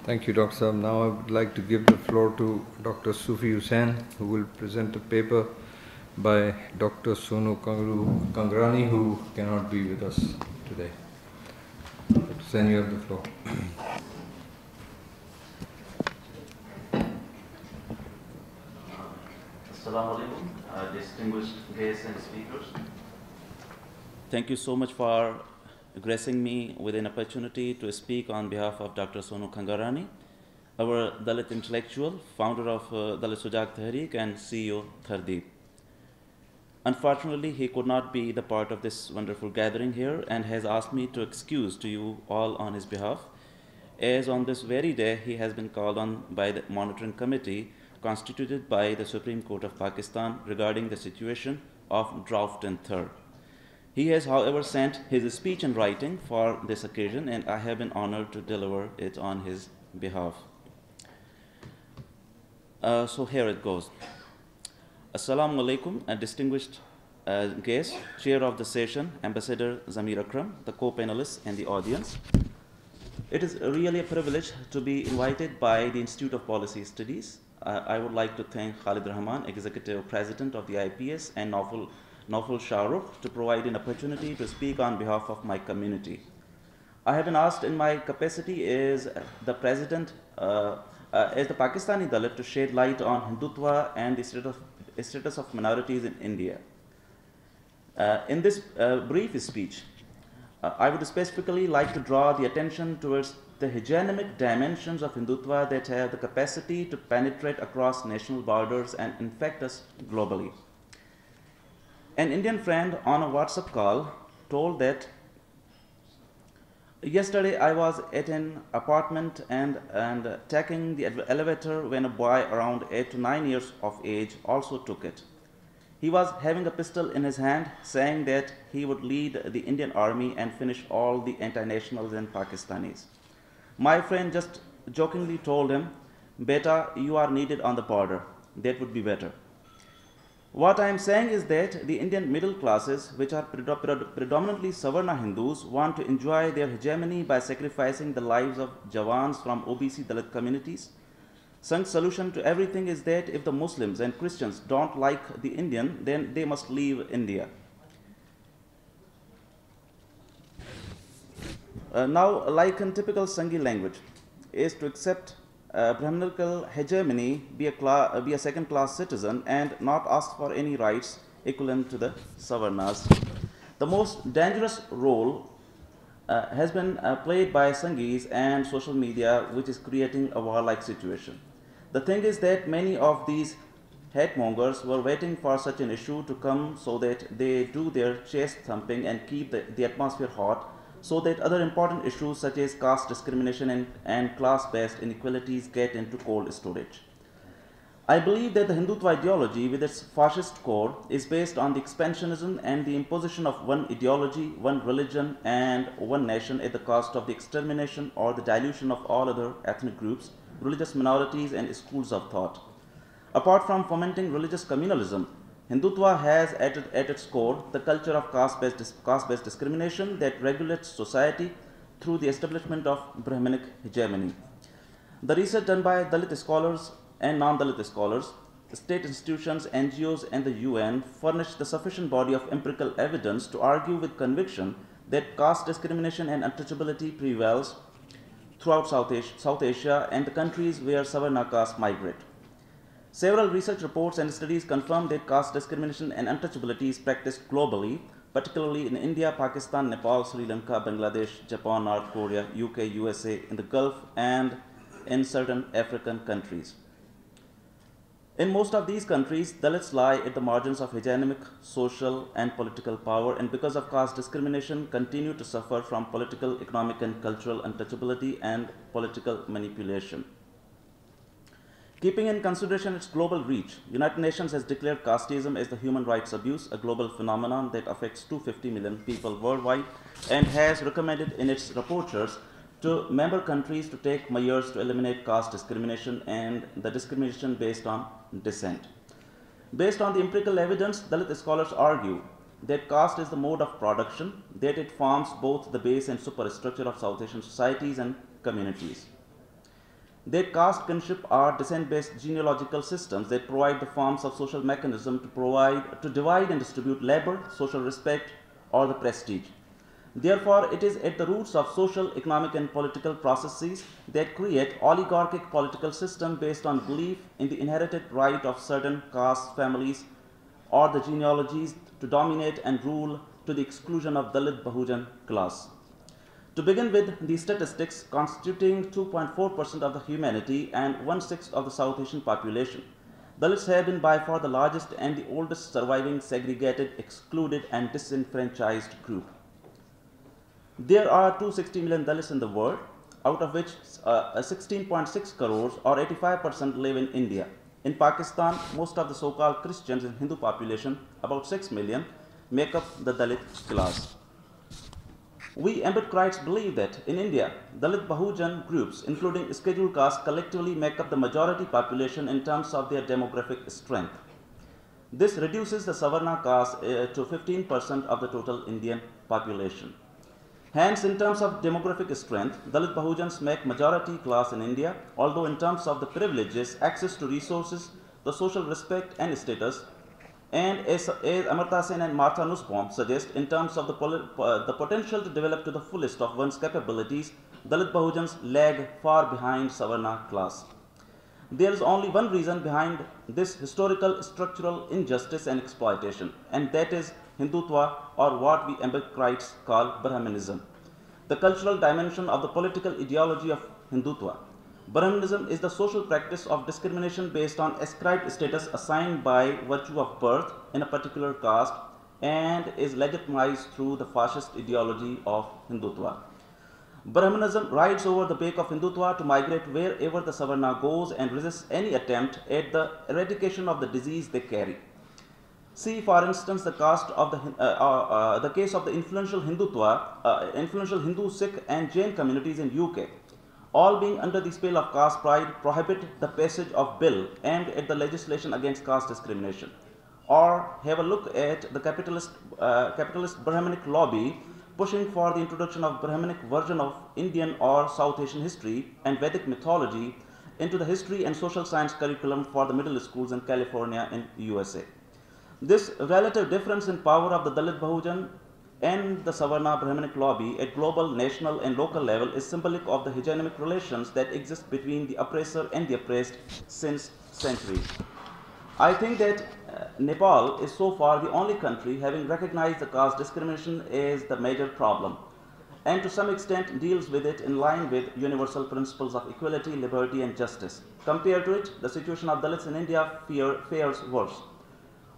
Thank you, Dr. Saab. Now I would like to give the floor to Dr. Sufi Hussain, who will present a paper by Dr. Sono Khangarani, who cannot be with us today. Dr. Hussain, you have the floor. Assalamu alaikum, distinguished guests and speakers. Thank you so much for gracing me with an opportunity to speak on behalf of Dr. Sono Khangarani, our Dalit intellectual, founder of Dalit Sujag Tehreek and CEO Thardeep. Unfortunately, he could not be the part of this wonderful gathering here and has asked me to excuse to you all on his behalf, as on this very day he has been called on by the monitoring committee constituted by the Supreme Court of Pakistan regarding the situation of drought in Thar. He has, however, sent his speech in writing for this occasion, and I have been honored to deliver it on his behalf. So here it goes. Assalamu alaikum, a distinguished guest, chair of the session, Ambassador Zamir Akram, the co-panelists, and the audience. It is really a privilege to be invited by the Institute of Policy Studies. I would like to thank Khalid Rehman, Executive President of the IPS, and Nawfal Shahrukh to provide an opportunity to speak on behalf of my community. I have been asked in my capacity as the President, as the Pakistani Dalit, to shed light on Hindutva and the status of minorities in India. In this brief speech, I would specifically like to draw the attention towards the hegemonic dimensions of Hindutva that have the capacity to penetrate across national borders and infect us globally. An Indian friend on a WhatsApp call told that yesterday I was at an apartment and taking the elevator when a boy around 8 to 9 years of age also took it. He was having a pistol in his hand, saying that he would lead the Indian army and finish all the anti-nationals and Pakistanis. My friend just jokingly told him, "Beta, you are needed on the border. That would be better." What I am saying is that the Indian middle classes, which are predominantly Savarna Hindus, want to enjoy their hegemony by sacrificing the lives of Jawans from OBC Dalit communities. Sang's solution to everything is that if the Muslims and Christians don't like the Indian, then they must leave India. Now, like in typical Sanghi language, is to accept Brahminical hegemony, be a second-class citizen, and not ask for any rights equivalent to the Savarnas. The most dangerous role has been played by Sanghis and social media, which is creating a warlike situation. The thing is that many of these hate-mongers were waiting for such an issue to come so that they do their chest thumping and keep the atmosphere hot, so that other important issues such as caste discrimination and class-based inequalities get into cold storage. I believe that the Hindutva ideology, with its fascist core, is based on the expansionism and the imposition of one ideology, one religion, and one nation at the cost of the extermination or the dilution of all other ethnic groups, religious minorities, and schools of thought. Apart from fomenting religious communalism, Hindutva has at its core the culture of caste-based discrimination that regulates society through the establishment of Brahminic hegemony. The research done by Dalit scholars and non-Dalit scholars, state institutions, NGOs, and the UN furnish the sufficient body of empirical evidence to argue with conviction that caste discrimination and untouchability prevails throughout South Asia and the countries where Savarna castes migrate. Several research reports and studies confirm that caste discrimination and untouchability is practiced globally, particularly in India, Pakistan, Nepal, Sri Lanka, Bangladesh, Japan, North Korea, UK, USA, in the Gulf, and in certain African countries. In most of these countries, Dalits lie at the margins of hegemonic social and political power, and because of caste discrimination, continue to suffer from political, economic, and cultural untouchability and political manipulation. Keeping in consideration its global reach, United Nations has declared casteism as the human rights abuse, a global phenomenon that affects 250 million people worldwide, and has recommended in its rapporteurs to member countries to take measures to eliminate caste discrimination and the discrimination based on descent. Based on the empirical evidence, Dalit scholars argue that caste is the mode of production, that it forms both the base and superstructure of South Asian societies and communities. Their caste kinship are descent-based genealogical systems that provide the forms of social mechanism to divide and distribute labor, social respect, or the prestige. Therefore, it is at the roots of social, economic, and political processes that create oligarchic political system based on belief in the inherited right of certain caste families or the genealogies to dominate and rule to the exclusion of Dalit Bahujan class. To begin with, the statistics constituting 2.4% of the humanity and 1/6 of the South Asian population, Dalits have been by far the largest and the oldest surviving segregated, excluded, and disenfranchised group. There are 260 million Dalits in the world, out of which 16.6 crores or 85% live in India. In Pakistan, most of the so-called Christians in Hindu population, about 6 million, make up the Dalit class. We Ambedkarites believe that in India, Dalit Bahujan groups, including scheduled castes, collectively make up the majority population in terms of their demographic strength. This reduces the Savarna caste to 15% of the total Indian population. Hence, in terms of demographic strength, Dalit Bahujans make majority class in India, although in terms of the privileges, access to resources, the social respect and status, and as Amartya Sen and Martha Nussbaum suggest, in terms of the potential to develop to the fullest of one's capabilities, Dalit Bahujans lag far behind Savarna class. There is only one reason behind this historical structural injustice and exploitation, and that is Hindutva, or what we Ambedkarites call Brahmanism, the cultural dimension of the political ideology of Hindutva. Brahmanism is the social practice of discrimination based on ascribed status assigned by virtue of birth in a particular caste and is legitimized through the fascist ideology of Hindutva. Brahmanism rides over the back of Hindutva to migrate wherever the Savarna goes and resists any attempt at the eradication of the disease they carry. See, for instance, the case of the influential Hindu, Sikh, and Jain communities in UK, all being under the spell of caste pride, prohibit the passage of bill aimed at the legislation against caste discrimination. Or have a look at the capitalist Brahmanic lobby pushing for the introduction of Brahmanic version of Indian or South Asian history and Vedic mythology into the history and social science curriculum for the middle schools in California and USA. This relative difference in power of the Dalit Bahujan and the Savarna Brahmanic lobby at global, national, and local level is symbolic of the hegemonic relations that exist between the oppressor and the oppressed since centuries. I think that Nepal is so far the only country having recognized the caste discrimination as the major problem, and to some extent deals with it in line with universal principles of equality, liberty, and justice. Compared to it, the situation of Dalits in India fares worse.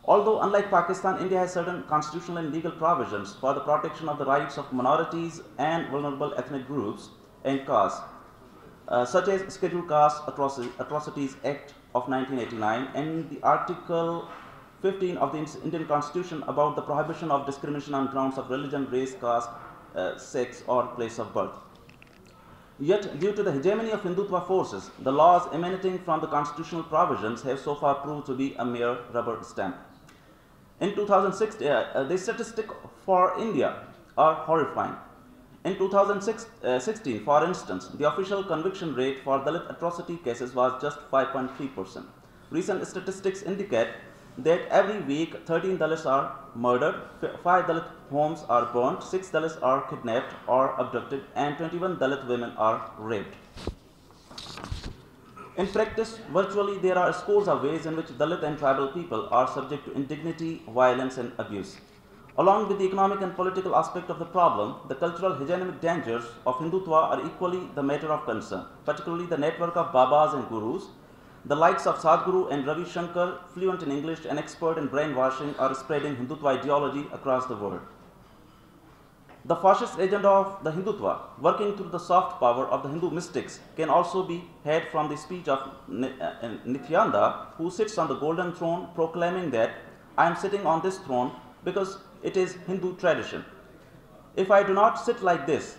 Although, unlike Pakistan, India has certain constitutional and legal provisions for the protection of the rights of minorities and vulnerable ethnic groups and castes, such as Scheduled Caste Atrocities Act of 1989 and the Article 15 of the Indian Constitution about the prohibition of discrimination on grounds of religion, race, caste, sex, or place of birth. Yet, due to the hegemony of Hindutva forces, the laws emanating from the constitutional provisions have so far proved to be a mere rubber stamp. In 2006, the statistics for India are horrifying. In 2016, for instance, the official conviction rate for Dalit atrocity cases was just 5.3%. Recent statistics indicate that every week 13 Dalits are murdered, 5 Dalit homes are burnt, 6 Dalits are kidnapped or abducted, and 21 Dalit women are raped. In practice, virtually there are scores of ways in which Dalit and tribal people are subject to indignity, violence, and abuse. Along with the economic and political aspect of the problem, the cultural hegemonic dangers of Hindutva are equally the matter of concern, particularly the network of Babas and Gurus. The likes of Sadhguru and Ravi Shankar, fluent in English and expert in brainwashing, are spreading Hindutva ideology across the world. The fascist agenda of the Hindutva, working through the soft power of the Hindu mystics, can also be had from the speech of Nityananda, who sits on the golden throne proclaiming that I am sitting on this throne because it is Hindu tradition. If I do not sit like this,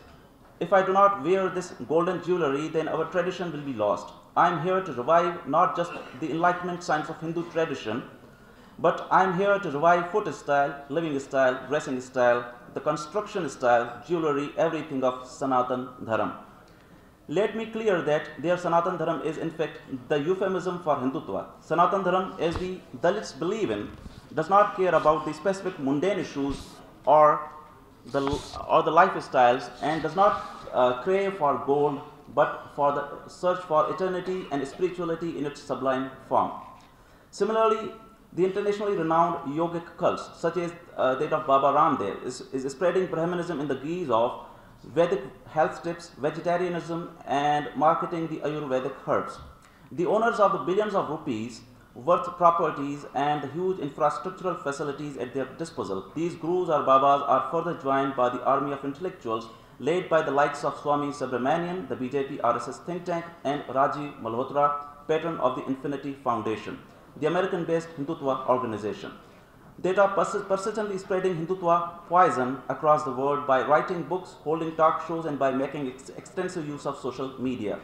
if I do not wear this golden jewelry, then our tradition will be lost. I am here to revive not just the enlightenment science of Hindu tradition, but I am here to revive food style, living style, dressing style, the construction style, jewelry, everything of Sanatan Dharam. Let me clear that their Sanatan Dharam is in fact the euphemism for Hindutva. Sanatan Dharam, as the Dalits believe in, does not care about the specific mundane issues or the lifestyles, and does not crave for gold, but for the search for eternity and spirituality in its sublime form. Similarly, the internationally renowned yogic cults, such as that of Baba Ramdev, is spreading Brahmanism in the guise of Vedic health tips, vegetarianism, and marketing the Ayurvedic herbs. The owners of the billions of rupees worth properties and the huge infrastructural facilities at their disposal, these gurus or babas are further joined by the army of intellectuals led by the likes of Swami Subramanian, the BJP RSS think tank, and Rajiv Malhotra, patron of the Infinity Foundation, the American-based Hindutva organization. They are persistently spreading Hindutva poison across the world by writing books, holding talk shows, and by making extensive use of social media.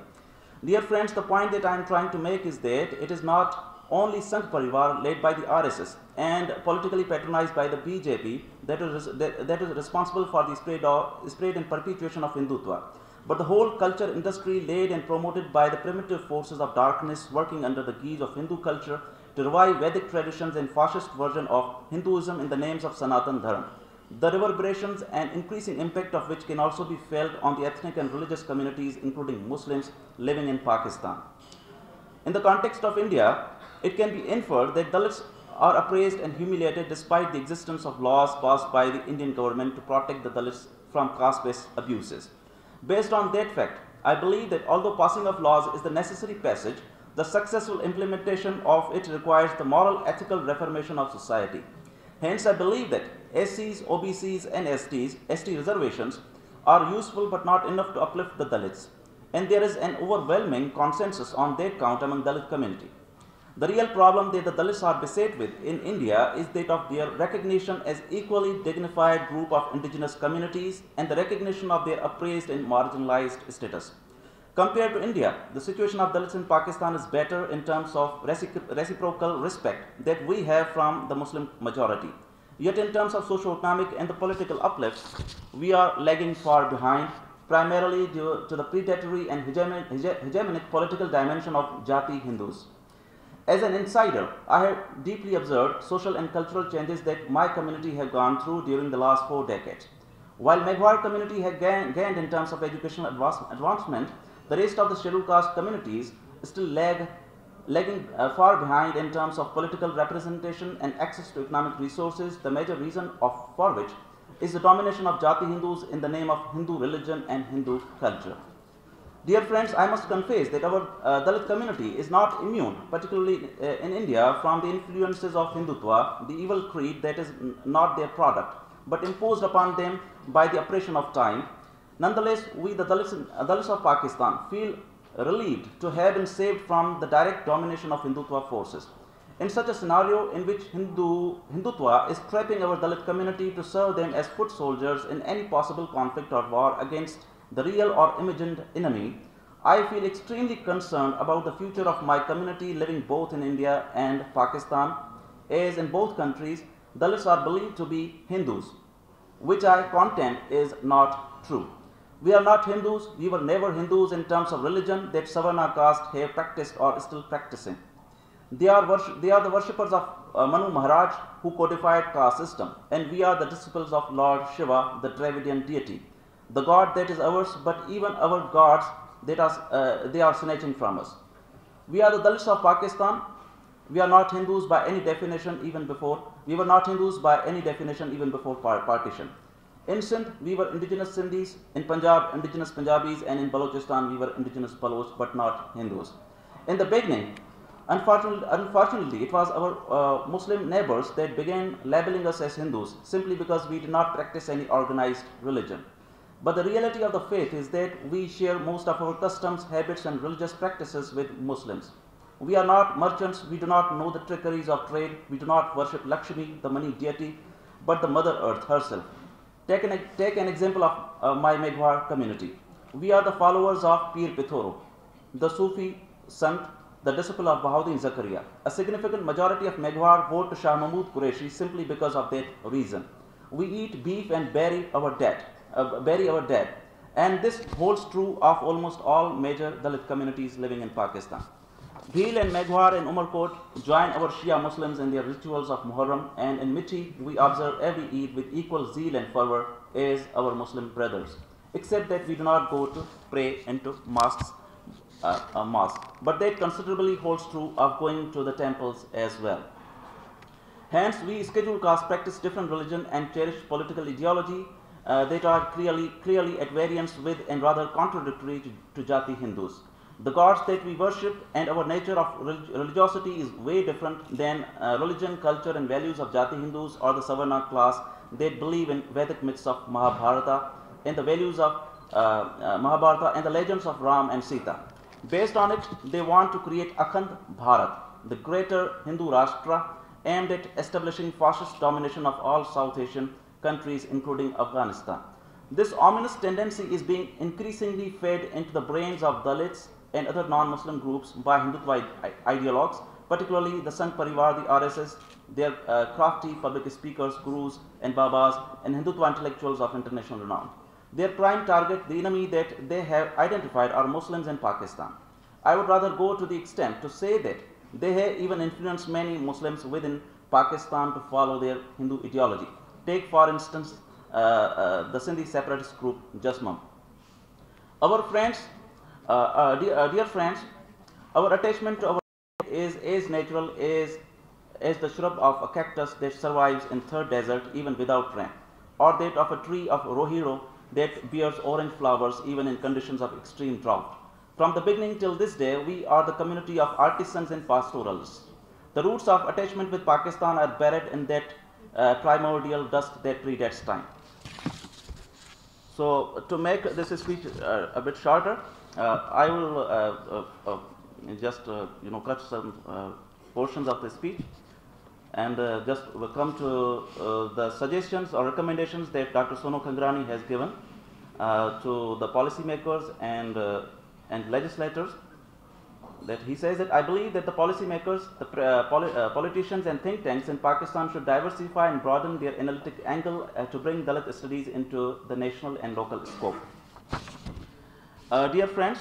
Dear friends, the point that I am trying to make is that it is not only Sangh Parivar led by the RSS and politically patronized by the BJP that is responsible for the spread and perpetuation of Hindutva, but the whole culture industry led and promoted by the primitive forces of darkness working under the guise of Hindu culture to revive Vedic traditions and fascist version of Hinduism in the names of Sanatan Dharam, the reverberations and increasing impact of which can also be felt on the ethnic and religious communities, including Muslims living in Pakistan. In the context of India, it can be inferred that Dalits are appraised and humiliated despite the existence of laws passed by the Indian government to protect the Dalits from caste-based abuses. Based on that fact, I believe that although passing of laws is the necessary passage, the successful implementation of it requires the moral, ethical reformation of society. Hence, I believe that SCs, OBCs, and ST reservations are useful but not enough to uplift the Dalits. And there is an overwhelming consensus on that count among Dalit community. The real problem that the Dalits are beset with in India is that of their recognition as equally dignified group of indigenous communities and the recognition of their appraised and marginalized status. Compared to India, the situation of Dalits in Pakistan is better in terms of reciprocal respect that we have from the Muslim majority. Yet in terms of socio-economic and the political uplift, we are lagging far behind, primarily due to the predatory and hegemonic political dimension of Jati Hindus. As an insider, I have deeply observed social and cultural changes that my community have gone through during the last 4 decades. While Meghwar community had gained in terms of educational advancement, the rest of the scheduled caste communities still lagging far behind in terms of political representation and access to economic resources, the major reason for which is the domination of Jati Hindus in the name of Hindu religion and Hindu culture. Dear friends, I must confess that our Dalit community is not immune, particularly in India, from the influences of Hindutva, the evil creed that is not their product, but imposed upon them by the oppression of time. Nonetheless, we, the Dalits of Pakistan, feel relieved to have been saved from the direct domination of Hindutva forces. In such a scenario in which Hindutva is trapping our Dalit community to serve them as foot soldiers in any possible conflict or war against the real or imagined enemy, I feel extremely concerned about the future of my community living both in India and Pakistan, as in both countries, Dalits are believed to be Hindus, which I contend is not true. We are not Hindus, we were never Hindus in terms of religion that Savarna caste have practiced or still practicing. They are the worshippers of Manu Maharaj who codified caste system, and we are the disciples of Lord Shiva, the Dravidian deity, the god that is ours, but even our gods that they are snatching from us. We are the Dalits of Pakistan. We are not Hindus by any definition even before. We were not Hindus by any definition even before partition. In Sindh, we were indigenous Sindhis. In Punjab, indigenous Punjabis, and in Balochistan, we were indigenous Baloch, but not Hindus. In the beginning, unfortunately, it was our Muslim neighbors that began labeling us as Hindus simply because we did not practice any organized religion. But the reality of the faith is that we share most of our customs, habits, and religious practices with Muslims. We are not merchants, we do not know the trickeries of trade, we do not worship Lakshmi, the money deity, but the Mother Earth herself. Take an example of my Meghwar community. We are the followers of Pir Pithoro, the Sufi Sant, the disciple of Bahauddin Zakaria. A significant majority of Meghwar vote to Shah Mahmud Qureshi simply because of that reason. We eat beef and bury our dead. And this holds true of almost all major Dalit communities living in Pakistan. Bhil and Meghwar and Umarkot join our Shia Muslims in their rituals of Muharram, and in Mithi we observe every Eid with equal zeal and fervor as our Muslim brothers, except that we do not go to pray into mosques, but that considerably holds true of going to the temples as well. Hence, we scheduled castes practice different religion and cherish political ideology that are clearly at variance with and rather contradictory to Jati Hindus. The gods that we worship and our nature of religiosity is way different than religion, culture and values of Jati Hindus or the Savarna class that believe in Vedic myths of Mahabharata and the values of Mahabharata and the legends of Ram and Sita. Based on it, they want to create Akhand Bharat, the greater Hindu Rashtra, aimed at establishing fascist domination of all South Asian countries, including Afghanistan. This ominous tendency is being increasingly fed into the brains of Dalits and other non-Muslim groups by Hindutva ideologues, particularly the Sangh Parivar, the RSS, their crafty public speakers, gurus and babas, and Hindutva intellectuals of international renown. Their prime target, the enemy that they have identified, are Muslims in Pakistan. I would rather go to the extent to say that they have even influenced many Muslims within Pakistan to follow their Hindu ideology. Take, for instance, the Sindhi separatist group Jasmam. Our friends, dear friends, our attachment to our is as natural as the shrub of a cactus that survives in third desert even without rain, or that of a tree of rohiro that bears orange flowers even in conditions of extreme drought. From the beginning till this day, we are the community of artisans and pastoralists. The roots of attachment with Pakistan are buried in that primordial dust that predates time. So, to make this speech a bit shorter, I will just cut some portions of the speech and just come to the suggestions or recommendations that Dr. Sono Khangarani has given to the policymakers and legislators. That he says that I believe that the policymakers, the politicians and think tanks in Pakistan should diversify and broaden their analytic angle to bring Dalit studies into the national and local scope. Dear friends,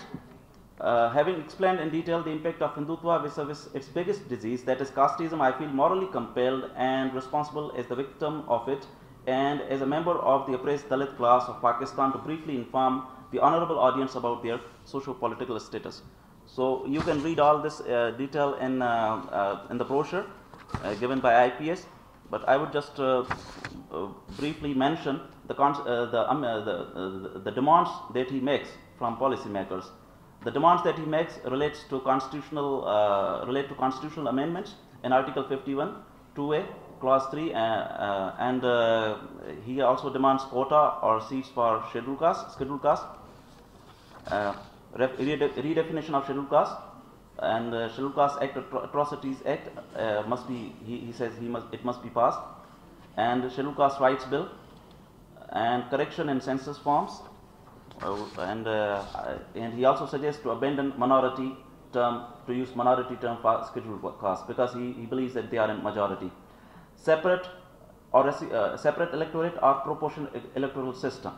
having explained in detail the impact of Hindutva vis-a-vis its biggest disease, that is casteism, I feel morally compelled and responsible as the victim of it and as a member of the oppressed Dalit class of Pakistan to briefly inform the honorable audience about their socio-political status. So you can read all this detail in the brochure given by IPS, but I would just briefly mention the demands that he makes from policymakers. The demands that he makes relates to constitutional amendments in Article 51, 2A, Clause 3, and he also demands quota or seats for scheduled caste. Redefinition of scheduled caste, and Scheduled Caste Act, Atrocities Act must be. He says it must be passed, and Scheduled Caste Rights Bill, and correction in census forms, and he also suggests to abandon minority term, to use minority term for scheduled caste because he believes that they are in majority. Separate electorate or proportional electoral system.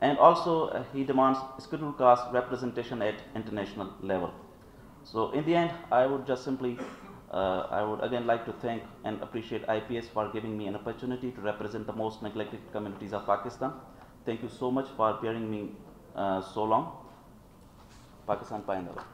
And also he demands scheduled caste representation at international level. So in the end, I would just simply, I would again like to thank and appreciate IPS for giving me an opportunity to represent the most neglected communities of Pakistan. Thank you so much for bearing me so long. Pakistan Payandava.